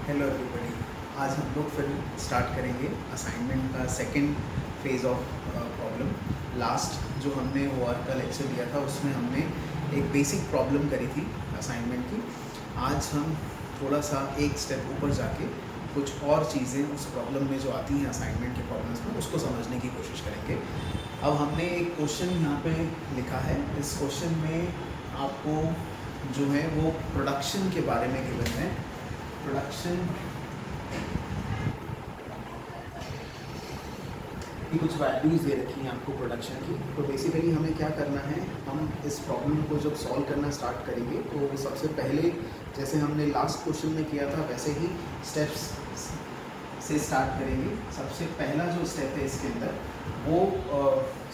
Hello everybody. आज हम लोग फिर स्टार्ट करेंगे असाइनमेंट का second phase of problem. Last जो हमने OR का लेक्चर दिया था उसमें हमने एक बेसिक प्रॉब्लम करी थी असाइनमेंट की। आज हम थोड़ा सा एक स्टेप ऊपर जाके कुछ और चीज़ें उस प्रॉब्लम में जो आती हैं असाइनमेंट के प्रॉब्लम्स में उसको समझने की कोशिश करेंगे। अब हमने एक क्वेश्चन यहाँ पे लिखा है। इस क्वेश्चन में आपको जो है वो प्रोडक्शन के बारे में गिवन है। प्रोडक्शन की कुछ वैल्यूज़ दे रखी हैं आपको प्रोडक्शन की। तो बेसिकली हमें क्या करना है, हम इस प्रॉब्लम को जब सॉल्व करना स्टार्ट करेंगे तो सबसे पहले जैसे हमने लास्ट क्वेश्चन में किया था वैसे ही स्टेप्स से स्टार्ट करेंगे। सबसे पहला जो स्टेप है इसके अंदर वो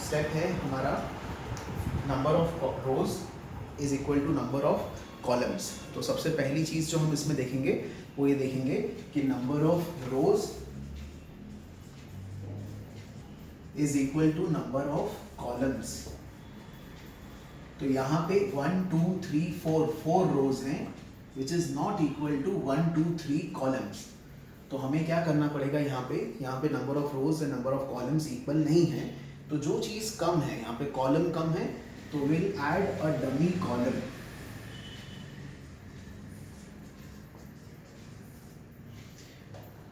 स्टेप है हमारा number of rows is equal to number of columns. तो सबसे पहली चीज़ जो हम इसमें देखेंगे वो ये देखेंगे कि number of rows is equal to number of columns. तो यहाँ पे 1 2 3 4 रोज हैं which is not equal to 1 2 3 columns. तो हमें क्या करना पड़ेगा, यहाँ पे number of rows and number of columns equal नहीं है। तो जो चीज़ कम है, यहाँ पे कॉलम कम है तो will add a dummy column.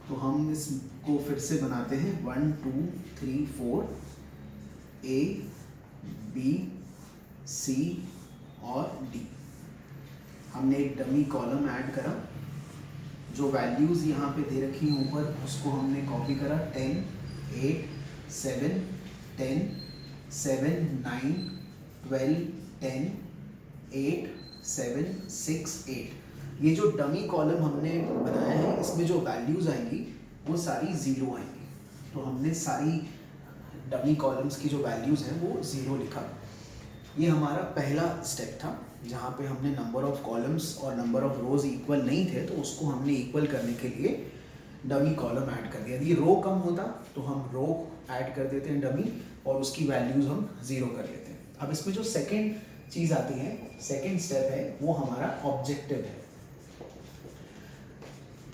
तो हम इसको फिर से बनाते हैं 1 2 3 4 A B C और D। हमने एक डमी कॉलम ऐड करा। जो वैल्यूज़ यहाँ पे दे रखी हैं ऊपर उसको हमने कॉपी करा 10 8 7 10 7 9 12 10 8 7 6 8। ये जो डमी कॉलम हमने बनाया है इसमें जो वैल्यूज़ आएंगी वो सारी ज़ीरो आएंगी। तो हमने सारी डमी कॉलम्स की जो वैल्यूज़ हैं वो ज़ीरो लिखा। ये हमारा पहला स्टेप था जहाँ पे हमने नंबर ऑफ कॉलम्स और नंबर ऑफ रोज इक्वल नहीं थे तो उसको हमने इक्वल करने के लिए डमी कॉलम ऐड कर दिया। यदि रो कम होता तो हम रो ऐड कर देते हैं डमी और उसकी वैल्यूज़ हम ज़ीरो कर लेते हैं। अब इसमें जो सेकेंड चीज़ आती है, सेकेंड स्टेप है वो हमारा ऑब्जेक्टिव है।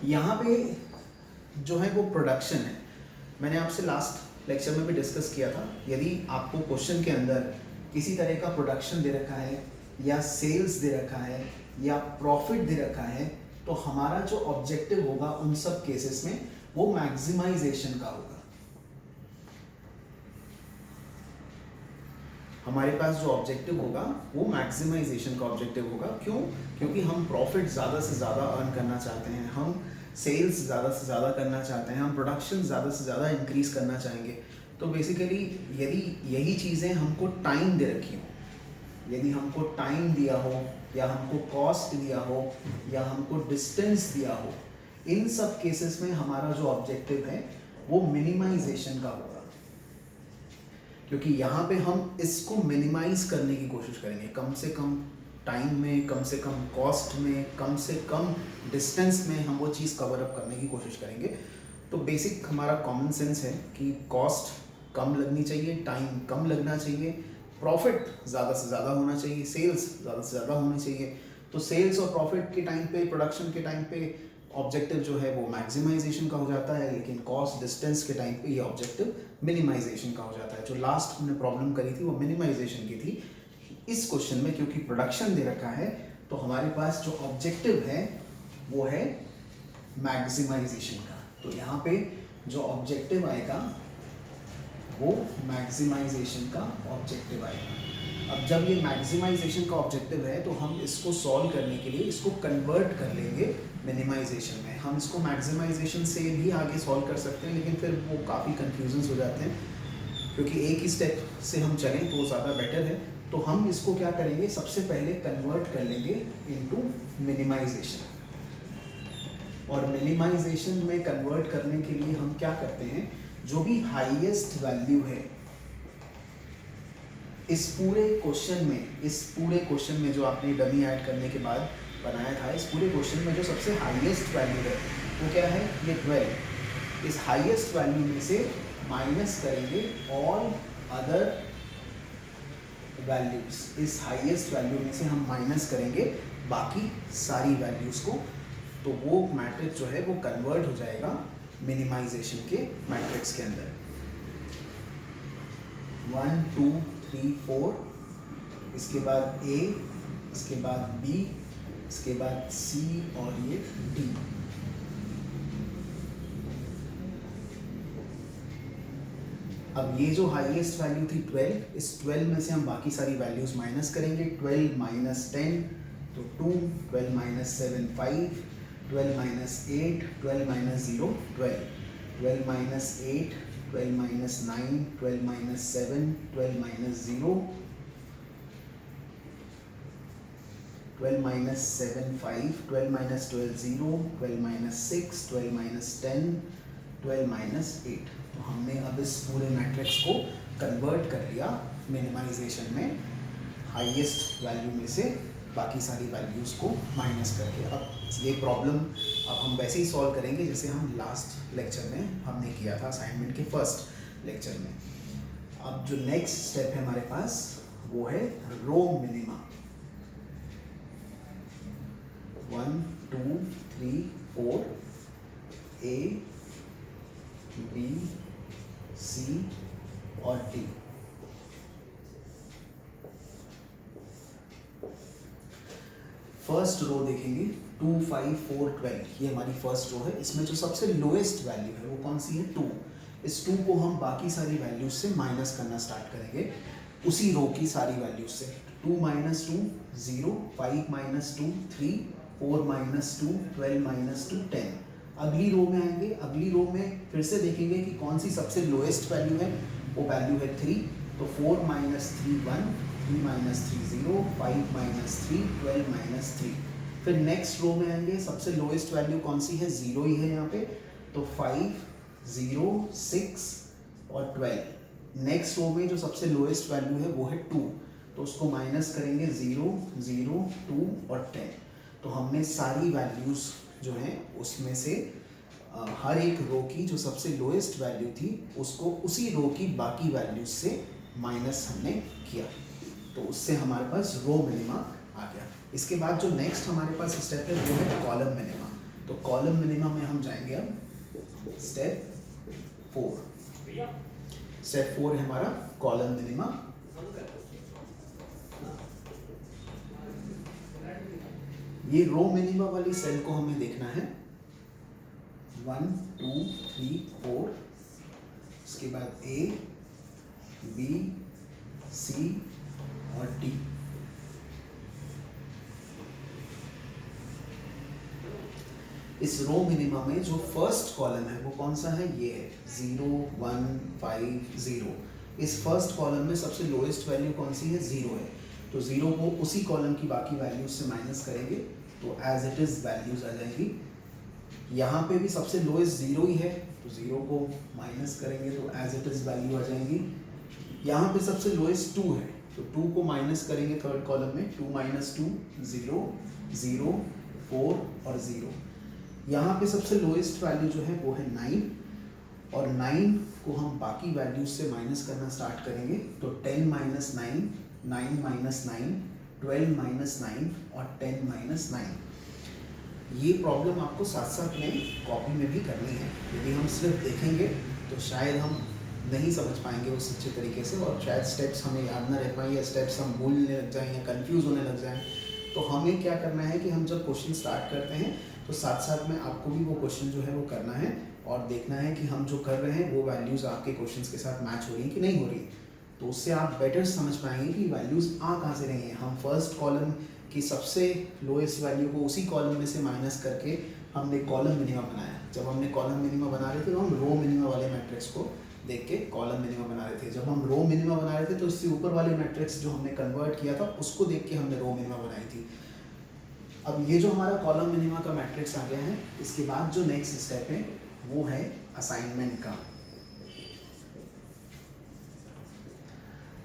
यहाँ पे जो है वो प्रोडक्शन है। मैंने आपसे लास्ट लेक्चर में भी डिस्कस किया था, यदि आपको क्वेश्चन के अंदर किसी तरह का प्रोडक्शन दे रखा है या सेल्स दे रखा है या प्रॉफिट दे रखा है तो हमारा जो ऑब्जेक्टिव होगा उन सब केसेस में वो मैक्सिमाइजेशन का होगा। हमारे पास जो ऑब्जेक्टिव होगा वो मैक्सिमाइजेशन का ऑब्जेक्टिव होगा। क्यों? क्योंकि हम प्रॉफिट ज़्यादा से ज़्यादा अर्न करना चाहते हैं, हम सेल्स ज़्यादा से ज़्यादा करना चाहते हैं, हम प्रोडक्शन ज़्यादा से ज़्यादा इंक्रीज़ करना चाहेंगे। तो बेसिकली यदि यही चीज़ें हमको टाइम दे रखी हो, यदि हमको टाइम दिया हो या हमको कॉस्ट दिया हो या हमको डिस्टेंस दिया हो, इन सब केसेस में हमारा जो ऑब्जेक्टिव है वो मिनिमाइजेशन का होगा। क्योंकि यहाँ पे हम इसको मिनिमाइज करने की कोशिश करेंगे, कम से कम टाइम में, कम से कम कॉस्ट में, कम से कम डिस्टेंस में हम वो चीज़ कवर अप करने की कोशिश करेंगे। तो बेसिक हमारा कॉमन सेंस है कि कॉस्ट कम लगनी चाहिए, टाइम कम लगना चाहिए, प्रॉफिट ज़्यादा से ज़्यादा होना चाहिए, सेल्स ज़्यादा से ज़्यादा होनी चाहिए। तो सेल्स और प्रॉफिट के टाइम पे, प्रोडक्शन के टाइम पे ऑब्जेक्टिव जो है वो मैक्सिमाइजेशन का हो जाता है, लेकिन कॉस्ट डिस्टेंस के टाइम पे ये ऑब्जेक्टिव मिनिमाइजेशन का हो जाता है। जो लास्ट हमने प्रॉब्लम करी थी वो मिनिमाइजेशन की थी। इस क्वेश्चन में क्योंकि प्रोडक्शन दे रखा है तो हमारे पास जो ऑब्जेक्टिव है वो है मैक्सिमाइजेशन का। तो यहाँ पे जो ऑब्जेक्टिव आएगा वो मैक्सिमाइजेशन का ऑब्जेक्टिव आएगा। अब जब ये मैक्सिमाइजेशन का ऑब्जेक्टिव है तो हम इसको सॉल्व करने के लिए इसको कन्वर्ट कर लेंगे मिनिमाइजेशन में। हम इसको मैक्सिमाइजेशन से भी आगे सॉल्व कर सकते हैं, लेकिन फिर वो काफ़ी कन्फ्यूजन्स हो जाते हैं। क्योंकि एक ही स्टेप से हम चलें तो ज़्यादा बेटर है। तो हम इसको क्या करेंगे, सबसे पहले कन्वर्ट कर लेंगे इनटू मिनिमाइजेशन। और मिनिमाइजेशन में कन्वर्ट करने के लिए हम क्या करते हैं, जो भी हाईएस्ट वैल्यू है इस पूरे क्वेश्चन में जो आपने डमी ऐड करने के बाद बनाया था, इस पूरे क्वेश्चन में जो सबसे हाईएस्ट वैल्यू है वो क्या है, ये 12। इस हाईएस्ट वैल्यू में से माइनस करेंगे ऑल अदर वैल्यूज। इस हाईएस्ट वैल्यू में से हम माइनस करेंगे बाकी सारी वैल्यूज को। तो वो मैट्रिक्स जो है वो कन्वर्ट हो जाएगा मिनिमाइजेशन के मैट्रिक्स के अंदर। 1 2 3 4, इसके बाद A, इसके बाद B, इसके बाद C और ये D। अब ये जो हाईएस्ट वैल्यू थी 12, इस 12 में से हम बाकी सारी वैल्यूज माइनस करेंगे। 12 माइनस 10 तो 2, 12 minus 7 5, 12 minus 8, 12 minus 0 12, 12 minus 8, 12 minus 9, 12 minus 7, 12 minus 0, 12 minus 7 5, 12 minus 12 0, 12 minus 6, 12 minus 10, 12 minus 8। तो हमने अब इस पूरे मैट्रिक्स को कन्वर्ट कर लिया मिनिमाइजेशन में, हाईएस्ट वैल्यू में से बाकी सारी वैल्यूज़ को माइनस करके। अब ये प्रॉब्लम अब हम वैसे ही सॉल्व करेंगे जैसे हम लास्ट लेक्चर में हमने किया था असाइनमेंट के फर्स्ट लेक्चर में। अब जो नेक्स्ट स्टेप है हमारे पास वो है row minima. 1 2 3 4 A B C और D। फर्स्ट रो देखेंगे 2 5 4 12, ये हमारी फर्स्ट रो है। इसमें जो सबसे लोएस्ट वैल्यू है वो कौन सी है 2। इस 2 को हम बाकी सारी वैल्यूज से माइनस करना स्टार्ट करेंगे, उसी रो की सारी वैल्यूज से। 2 माइनस 2 0, 5 माइनस 2 3, 4 माइनस 2 12 माइनस 2 10। अगली रो में आएंगे, अगली रो में फिर से देखेंगे कि कौन सी सबसे लोएस्ट वैल्यू है, वो वैल्यू है 3। तो 4 माइनस 3 1, 3 माइनस 3 0, 5 माइनस 3 12 माइनस 3। फिर नेक्स्ट रो में आएंगे, सबसे लोएस्ट वैल्यू कौन सी है, 0 ही है यहाँ पे। तो 5 0 6 और 12। नेक्स्ट रो में जो सबसे लोएस्ट वैल्यू है वो है 2, तो उसको माइनस करेंगे 0 0 2 और 10। तो हमने सारी वैल्यूज जो हैं उसमें से हर एक रो की जो सबसे लोएस्ट वैल्यू थी उसको उसी रो की बाकी वैल्यूज से माइनस हमने किया, तो उससे हमारे पास रो मिनिमा आ गया। इसके बाद जो नेक्स्ट हमारे पास स्टेप है वो है कॉलम मिनिमा। तो कॉलम मिनिमा में हम जाएंगे अब स्टेप 4। स्टेप 4 है हमारा कॉलम मिनिमा। ये रो मिनिमा वाली सेल को हमें देखना है 1 2 3 4, उसके बाद A B C और D। इस रो मिनिमा में जो फर्स्ट कॉलम है वो कौन सा है, ये है 0 1 5 0। इस फर्स्ट कॉलम में सबसे लोएस्ट वैल्यू कौन सी है, 0 है। तो 0 को उसी कॉलम की बाकी वैल्यूज से माइनस करेंगे तो एज इट इज वैल्यूज आ जाएंगी। यहाँ पे भी सबसे लोएस्ट 0 ही है, तो 0 को माइनस करेंगे तो एज इट इज वैल्यू आ जाएंगी। यहाँ पे सबसे लोएस्ट 2 है, तो 2 को माइनस करेंगे थर्ड कॉलम में। 2 माइनस 2 0 0 4 और 0। यहाँ पे सबसे लोएस्ट वैल्यू जो है वो है 9, और 9 को हम बाकी वैल्यूज से माइनस करना स्टार्ट करेंगे। तो 10 माइनस 9, 9 माइनस 9, 12 माइनस 9 और 10 माइनस 9। ये प्रॉब्लम आपको साथ साथ में कॉपी में भी करनी है। यदि हम सिर्फ देखेंगे तो शायद हम नहीं समझ पाएंगे उस अच्छे तरीके से, और शायद स्टेप्स हमें याद ना रह पाएँ, या स्टेप्स हम भूलने लग जाएँ या कंफ्यूज होने लग जाएँ। तो हमें क्या करना है कि हम जब क्वेश्चन स्टार्ट करते हैं तो साथ साथ में आपको भी वो क्वेश्चन जो है वो करना है, और देखना है कि हम जो कर रहे हैं वो वैल्यूज़ आपके क्वेश्चंस के साथ मैच हो रही हैं कि नहीं हो रही। तो उससे आप बेटर समझ पाएंगे कि वैल्यूज़ आ कहाँ से रही हैं। हम फर्स्ट कॉलम की सबसे लोएस्ट वैल्यू को उसी कॉलम में से माइनस करके हमने कॉलम मिनिमा बनाया। जब हमने कॉलम मिनिमा बना रहे थे तो हम रो मिनिमा वाले मैट्रिक्स को देख के कॉलम मिनिमा बना रहे थे। जब हम रो मिनिमा बना रहे थे तो इससे ऊपर वाले मैट्रिक्स जो हमने कन्वर्ट किया था उसको देख के हमने रो मिनिमा बनाई थी। अब ये जो हमारा कॉलम मिनिमा का मैट्रिक्स आ गया है, इसके बाद जो नेक्स्ट स्टेप है वो है असाइनमेंट का।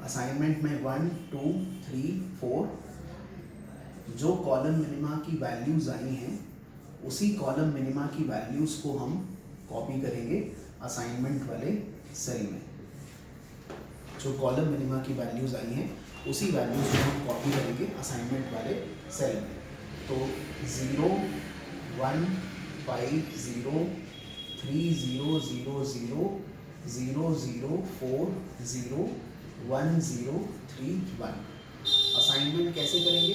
असाइनमेंट में 1 2 3 4 जो कॉलम मिनिमा की वैल्यूज आई हैं उसी कॉलम मिनिमा की वैल्यूज को हम कॉपी करेंगे असाइनमेंट वाले सेल में। जो कॉलम मिनिमा की वैल्यूज आई हैं उसी वैल्यूज को हम कॉपी करेंगे असाइनमेंट वाले सेल में। तो 0 150300000401031। असाइनमेंट कैसे करेंगे,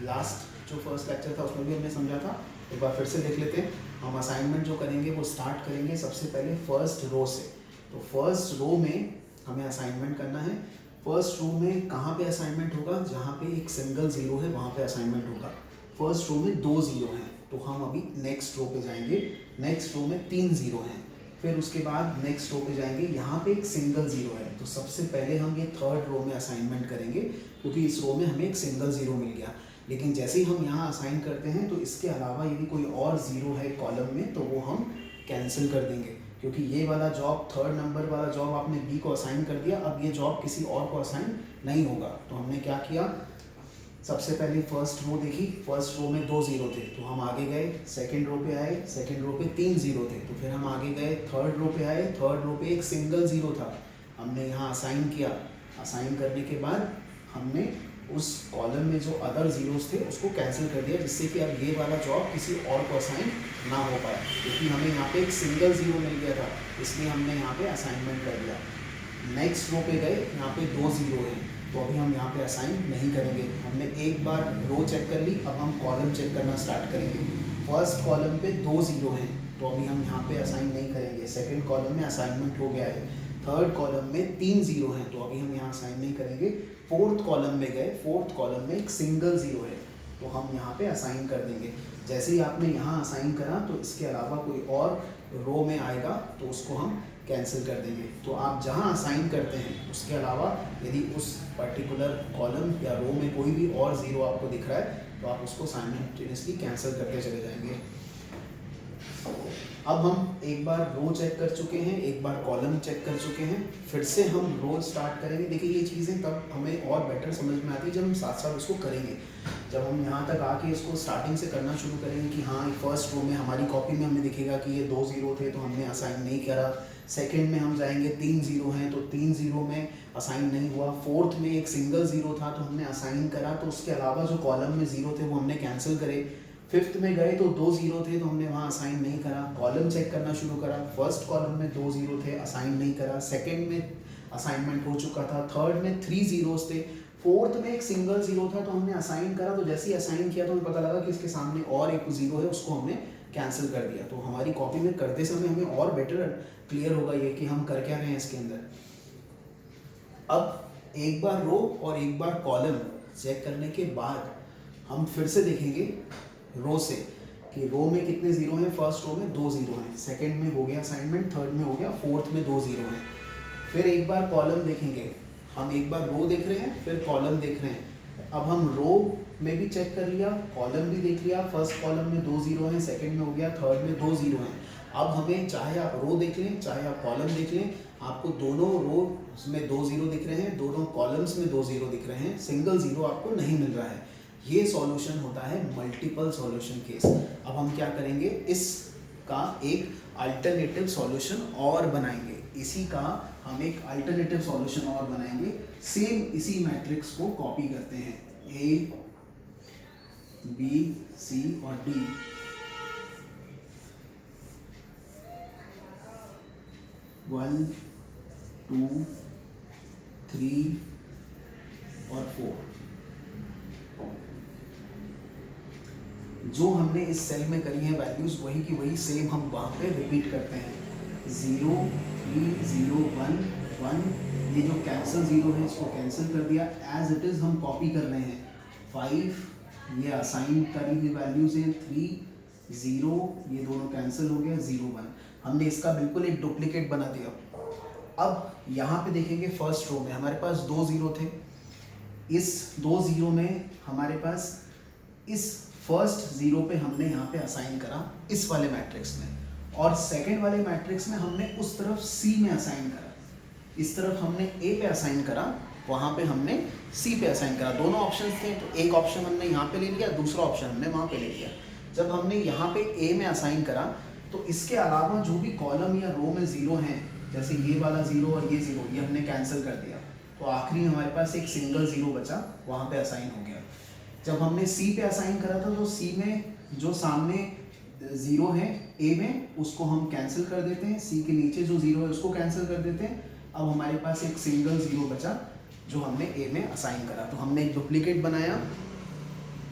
लास्ट जो फर्स्ट लेक्चर था उसमें भी हमने समझा था, एक बार फिर से देख लेते हैं। हम असाइनमेंट जो करेंगे वो स्टार्ट करेंगे सबसे पहले फर्स्ट रो से। तो फर्स्ट रो में हमें असाइनमेंट करना है। फर्स्ट रो में कहाँ पे असाइनमेंट होगा, जहाँ पे एक सिंगल जीरो है वहाँ पे असाइनमेंट होगा। फर्स्ट रो में 2 जीरो हैं, तो हम अभी नेक्स्ट रो पे जाएंगे। नेक्स्ट रो में 3 जीरो हैं, फिर उसके बाद नेक्स्ट रो पे जाएंगे, यहाँ पे एक सिंगल जीरो है। तो सबसे पहले हम ये थर्ड रो में असाइनमेंट करेंगे, क्योंकि इस रो में हमें एक सिंगल जीरो मिल गया। लेकिन जैसे ही हम यहाँ असाइन करते हैं तो इसके अलावा यदि कोई और जीरो है कॉलम में तो वो हम कैंसिल कर देंगे, क्योंकि ये वाला जॉब, थर्ड नंबर वाला जॉब आपने बी को असाइन कर दिया, अब ये जॉब किसी और को असाइन नहीं होगा। तो हमने क्या किया, सबसे पहले फर्स्ट रो देखी, फर्स्ट रो में 2 जीरो थे तो हम आगे गए, सेकंड रो पे आए, सेकंड रो पे 3 जीरो थे तो फिर हम आगे गए, थर्ड रो पे आए, थर्ड रो पे एक सिंगल जीरो था, हमने यहाँ असाइन किया। असाइन करने के बाद हमने उस कॉलम में जो अदर जीरोस थे उसको कैंसिल कर दिया, जिससे कि अब ये वाला जॉब किसी और को असाइन ना हो पाए, क्योंकि हमें यहाँ पे एक सिंगल जीरो मिल गया था, इसलिए हमने यहाँ पे असाइनमेंट कर दिया। नेक्स्ट रो पे गए, यहाँ पे 2 जीरो हैं तो अभी हम यहाँ पे असाइन नहीं करेंगे। हमने एक बार रो चेक कर ली, अब हम कॉलम चेक करना स्टार्ट करेंगे। फर्स्ट कॉलम पे 2 जीरो हैं तो अभी हम यहाँ पे असाइन नहीं करेंगे। सेकंड कॉलम में असाइनमेंट हो गया है। थर्ड कॉलम में 3 जीरो हैं तो अभी हम यहाँ असाइन नहीं करेंगे। फोर्थ कॉलम में गए, फोर्थ कॉलम में एक सिंगल जीरो है तो हम यहाँ पे असाइन कर देंगे। जैसे ही आपने यहाँ असाइन करा तो इसके अलावा कोई और रो में आएगा तो उसको हम कैंसिल कर देंगे। तो आप जहाँ असाइन करते हैं उसके अलावा यदि उस पर्टिकुलर कॉलम या रो में कोई भी और ज़ीरो आपको दिख रहा है तो आप उसको साइमल्टेनियसली कैंसिल करते चले जाएंगे। अब हम एक बार रो चेक कर चुके हैं, एक बार कॉलम चेक कर चुके हैं, फिर से हम रो स्टार्ट करेंगे। देखिए ये चीज़ें तब हमें और बेटर समझ में आती है जब हम साथ साथ उसको करेंगे। जब हम यहाँ तक आके इसको स्टार्टिंग से करना शुरू करेंगे कि हाँ फर्स्ट रो में हमारी कॉपी में हमें दिखेगा कि ये 2 जीरो थे तो हमने असाइन नहीं करा। सेकंड में हम जाएंगे 3 जीरो हैं तो 3 जीरो में असाइन नहीं हुआ। फोर्थ में एक सिंगल जीरो था तो हमने असाइन करा, तो उसके अलावा जो कॉलम में जीरो थे वो हमने कैंसिल करे। फिफ्थ में गए तो 2 जीरो थे तो हमने वहाँ असाइन नहीं करा। कॉलम चेक करना शुरू करा, फर्स्ट कॉलम में 2 जीरो थे, असाइन नहीं करा। सेकंड में असाइनमेंट हो चुका था। थर्ड में 3 जीरोस थे। फोर्थ में एक सिंगल जीरो था तो हमने असाइन करा, तो जैसे ही असाइन किया तो हमें पता लगा कि इसके सामने और एक जीरो है, उसको हमने कैंसिल कर दिया। तो हमारी कॉपी में करते समय हमें और बेटर क्लियर होगा ये कि हम कर क्या रहे हैं इसके अंदर। अब एक बार रो और एक बार कॉलम चेक करने के बाद हम फिर से देखेंगे रो से कि रो में कितने जीरो हैं। फर्स्ट रो में 2 जीरो हैं, सेकंड में हो गया असाइनमेंट, थर्ड में हो गया, फोर्थ में 2 जीरो हैं। फिर एक बार कॉलम देखेंगे, हम एक बार रो देख रहे हैं फिर कॉलम देख रहे हैं। अब हम रो में भी चेक कर लिया, कॉलम भी देख लिया। फर्स्ट कॉलम में 2 जीरो हैं, सेकंड में हो गया, थर्ड में 2 जीरो हैं। अब हमें चाहे आप रो देख लें चाहे आप कॉलम देख लें, आपको दोनों रो में 2 जीरो दिख रहे हैं, दोनों कॉलम्स में 2 जीरो दिख रहे हैं, सिंगल जीरो आपको नहीं मिल रहा है। ये सॉल्यूशन होता है मल्टीपल सॉल्यूशन केस। अब हम क्या करेंगे, इसका एक अल्टरनेटिव सॉल्यूशन और बनाएंगे। इसी का हम एक अल्टरनेटिव सॉल्यूशन और बनाएंगे। सेम इसी मैट्रिक्स को कॉपी करते हैं, ए बी सी और डी। वन, 2, 3 और 4 जो हमने इस सेल में करी है वैल्यूज वही की वही सेम हम वहाँ पे रिपीट करते हैं। 0, 3, 0, 1, 1। ये जो कैंसिल जीरो है इसको कैंसिल कर दिया, एज इट इज़ हम कॉपी कर रहे हैं। 5 ये असाइन करी हुई वैल्यूज हैं। 3, 0 ये दोनों कैंसिल हो गया। 0, 1 हमने इसका बिल्कुल एक डुप्लीकेट बना दिया। अब यहाँ पे देखेंगे फर्स्ट रो में हमारे पास 2 जीरो थे। इस 2 जीरो में हमारे पास इस फर्स्ट जीरो पे हमने यहाँ पे असाइन करा इस वाले मैट्रिक्स में, और सेकंड वाले मैट्रिक्स में हमने उस तरफ सी में असाइन करा। इस तरफ हमने ए पे असाइन करा, वहाँ पे हमने सी पे असाइन करा। दोनों ऑप्शन थे तो एक ऑप्शन हमने यहाँ पे ले लिया, दूसरा ऑप्शन हमने वहाँ पे ले लिया। जब हमने यहाँ पे ए में असाइन करा तो इसके अलावा जो भी कॉलम या रो में जीरो हैं, जैसे ये वाला जीरो और ये जीरो, ये हमने कैंसिल कर दिया। तो आखिरी में हमारे पास एक सिंगल जीरो बचा, वहाँ पे असाइन हो गया। जब हमने सी पे असाइन करा था तो सी में जो सामने ज़ीरो है ए में उसको हम कैंसिल कर देते हैं, सी के नीचे जो ज़ीरो है उसको कैंसिल कर देते हैं। अब हमारे पास एक सिंगल ज़ीरो बचा जो हमने ए में असाइन करा। तो हमने एक डुप्लीकेट बनाया।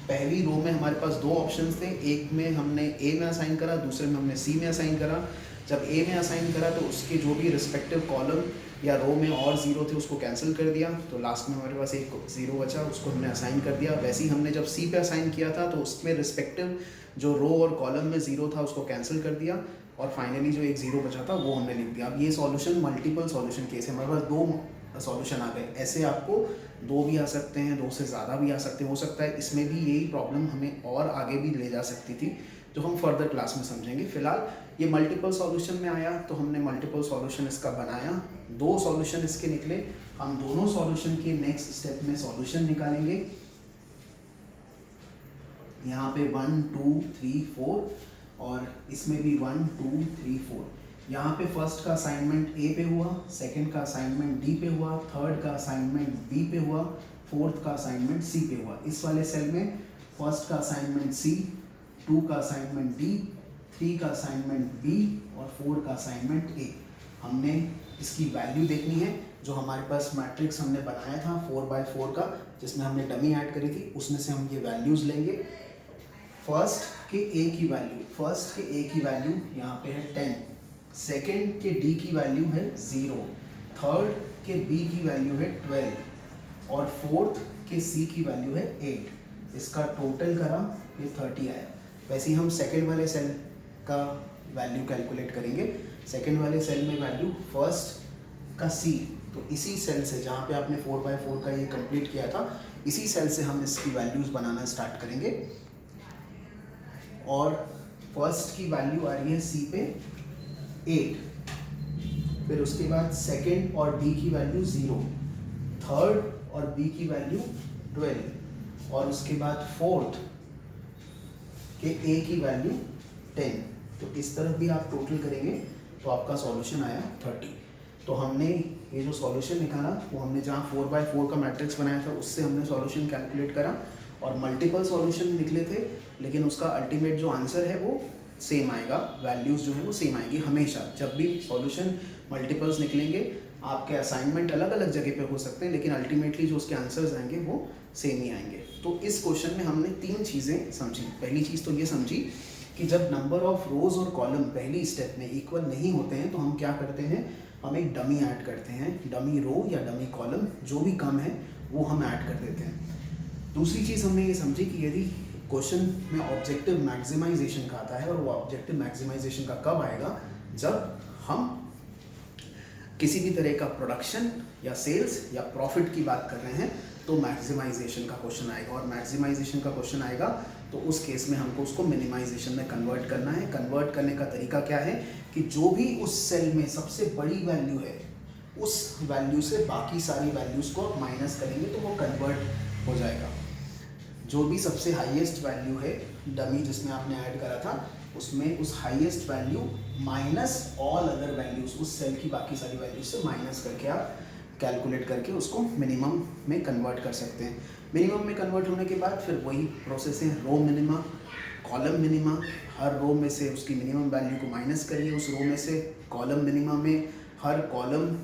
पहली रो में हमारे पास दो ऑप्शंस थे, एक में हमने ए में असाइन करा, दूसरे में हमने सी में असाइन करा। जब ए में असाइन करा तो उसके जो भी रिस्पेक्टिव कॉलम या रो में और ज़ीरो थे उसको कैंसिल कर दिया, तो लास्ट में हमारे पास एक ज़ीरो बचा, उसको हमने असाइन कर दिया। वैसे ही हमने जब सी पे असाइन किया था तो उसमें रिस्पेक्टिव जो रो और कॉलम में ज़ीरो था उसको कैंसिल कर दिया, और फाइनली जो एक ज़ीरो बचा था वो हमने लिख दिया। अब ये सॉल्यूशन मल्टीपल सॉल्यूशन केस है, हमारे पास दो सॉल्यूशन आ गए। ऐसे आपको दो भी आ सकते हैं, दो से ज़्यादा भी आ सकते हैं, हो सकता है इसमें भी यही प्रॉब्लम हमें और आगे भी ले जा सकती थी, जो हम फर्दर क्लास में समझेंगे। फिलहाल ये मल्टीपल सॉल्यूशन में आया तो हमने मल्टीपल सॉल्यूशन इसका बनाया, दो सॉल्यूशन इसके निकले। हम दोनों सॉल्यूशन के नेक्स्ट स्टेप में सॉल्यूशन निकालेंगे। यहाँ पे 1 2 3 4 और इसमें भी 1 2 3 4। यहाँ पे फर्स्ट का असाइनमेंट ए पे हुआ, सेकंड का असाइनमेंट डी पे हुआ, थर्ड का असाइनमेंट बी पे हुआ, फोर्थ का असाइनमेंट सी पे हुआ। इस वाले सेल में फर्स्ट का असाइनमेंट सी, 2 का असाइनमेंट डी, 3 का असाइनमेंट बी और 4 का असाइनमेंट ए। हमने इसकी वैल्यू देखनी है। जो हमारे पास मैट्रिक्स हमने बनाया था 4x4 का, जिसमें हमने डमी ऐड करी थी, उसमें से हम ये वैल्यूज़ लेंगे। फर्स्ट के ए की वैल्यू यहाँ पे है 10, सेकेंड के डी की वैल्यू है 0, थर्ड के बी की वैल्यू है 12 और फोर्थ के सी की वैल्यू है 8। इसका टोटल करा ये 30 आया। वैसे ही हम सेकेंड वाले सेल का वैल्यू कैलकुलेट करेंगे। सेकेंड वाले सेल में वैल्यू फर्स्ट का सी, तो इसी सेल से जहाँ पे आपने 4x4 का ये कंप्लीट किया था, इसी सेल से हम इसकी वैल्यूज़ बनाना स्टार्ट करेंगे। और फर्स्ट की वैल्यू आ रही है सी पे 8, फिर उसके बाद सेकेंड और डी की वैल्यू 0, थर्ड और बी की वैल्यू 12 और उसके बाद फोर्थ के ए की वैल्यू 10। तो इस तरफ भी आप टोटल करेंगे तो आपका सॉल्यूशन आया 30। तो हमने ये जो सॉल्यूशन निकाला वो हमने जहाँ 4x4 का मैट्रिक्स बनाया था उससे हमने सॉल्यूशन कैलकुलेट करा, और मल्टीपल सॉल्यूशन निकले थे, लेकिन उसका अल्टीमेट जो आंसर है वो सेम आएगा, वैल्यूज़ जो है वो सेम आएगी हमेशा। जब भी सॉल्यूशन मल्टीपल्स निकलेंगे आपके असाइनमेंट अलग अलग जगह पे हो सकते हैं, लेकिन अल्टीमेटली जो उसके आंसर्स आएंगे वो सेम ही आएंगे। तो इस क्वेश्चन में हमने 3 चीज़ें समझी। पहली चीज़ तो ये समझी कि जब नंबर ऑफ रोज और कॉलम पहली स्टेप में इक्वल नहीं होते हैं तो हम क्या करते हैं, हम एक डमी ऐड करते हैं, डमी रो या डमी कॉलम, जो भी कम है वो हम ऐड कर देते हैं। दूसरी चीज़ हमने ये समझी कि यदि क्वेश्चन में ऑब्जेक्टिव मैक्सिमाइजेशन का आता है, और वो ऑब्जेक्टिव मैक्सिमाइजेशन का कब आएगा, जब हम किसी भी तरह का प्रोडक्शन या सेल्स या प्रॉफिट की बात कर रहे हैं तो मैक्सिमाइजेशन का क्वेश्चन आएगा। और मैक्सिमाइजेशन का क्वेश्चन आएगा तो उस केस में हमको उसको मिनिमाइजेशन में कन्वर्ट करना है। कन्वर्ट करने का तरीका क्या है कि जो भी उस सेल में सबसे बड़ी वैल्यू है उस वैल्यू से बाकी सारी वैल्यूज़ को आप माइनस करेंगे तो वो कन्वर्ट हो जाएगा। जो भी सबसे हाईएस्ट वैल्यू है डमी जिसमें आपने ऐड करा था, उसमें उस highest value minus all other values, उस सेल की बाकी सारी वैल्यूज से माइनस करके आप कैलकुलेट करके उसको मिनिमम में कन्वर्ट कर सकते हैं। मिनिमम में कन्वर्ट होने के बाद फिर वही प्रोसेस है, रो मिनिमा, कॉलम मिनिमा। हर रो में से उसकी मिनिमम वैल्यू को माइनस करिए उस रो में से, कॉलम मिनिमा में हर कॉलम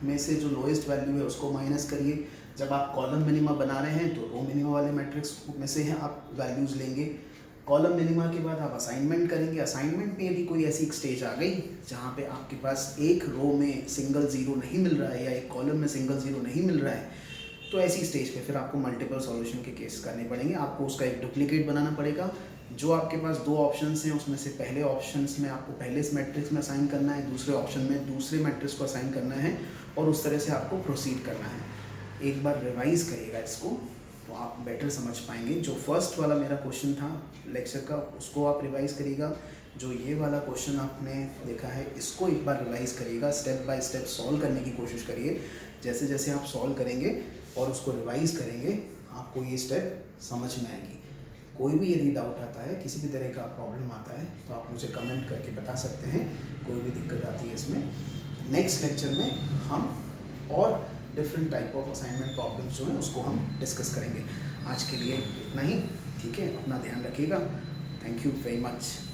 में से जो लोएस्ट वैल्यू है उसको माइनस करिए। जब आप कॉलम मिनिमा बना रहे हैं तो रो मिनिमा वाले मैट्रिक्स में से हैं आप वैल्यूज़ लेंगे। कॉलम मिनिमा के बाद आप असाइनमेंट करेंगे। असाइनमेंट में यदि कोई ऐसी एक स्टेज आ गई जहाँ पे आपके पास एक रो में सिंगल ज़ीरो नहीं मिल रहा है या एक कॉलम में सिंगल ज़ीरो नहीं मिल रहा है, तो ऐसी स्टेज पे फिर आपको मल्टीपल सॉल्यूशन के केस करने पड़ेंगे। आपको उसका एक डुप्लीकेट बनाना पड़ेगा। जो आपके पास दो ऑप्शंस हैं उसमें से पहले ऑप्शंस में आपको पहले इस मैट्रिक्स में असाइन करना है, दूसरे ऑप्शन में दूसरे मैट्रिक्स को असाइन करना है, और उस तरह से आपको प्रोसीड करना है। एक बार रिवाइज़ करिएगा इसको तो आप बेटर समझ पाएंगे। जो फर्स्ट वाला मेरा क्वेश्चन था लेक्चर का उसको आप रिवाइज़ करिएगा। जो ये वाला क्वेश्चन आपने देखा है इसको एक बार रिवाइज़ करिएगा। स्टेप बाय स्टेप सॉल्व करने की कोशिश करिए। जैसे जैसे आप सॉल्व करेंगे और उसको रिवाइज़ करेंगे आपको ये स्टेप समझ में आएगी। कोई भी यदि डाउट आता है, किसी भी तरह का प्रॉब्लम आता है तो आप मुझे कमेंट करके बता सकते हैं। कोई भी दिक्कत आती है इसमें, नेक्स्ट लेक्चर में हम और different type of assignment problems जो हैं उसको हम डिस्कस करेंगे। आज के लिए इतना ही, ठीक है। अपना ध्यान रखिएगा। Thank you very much.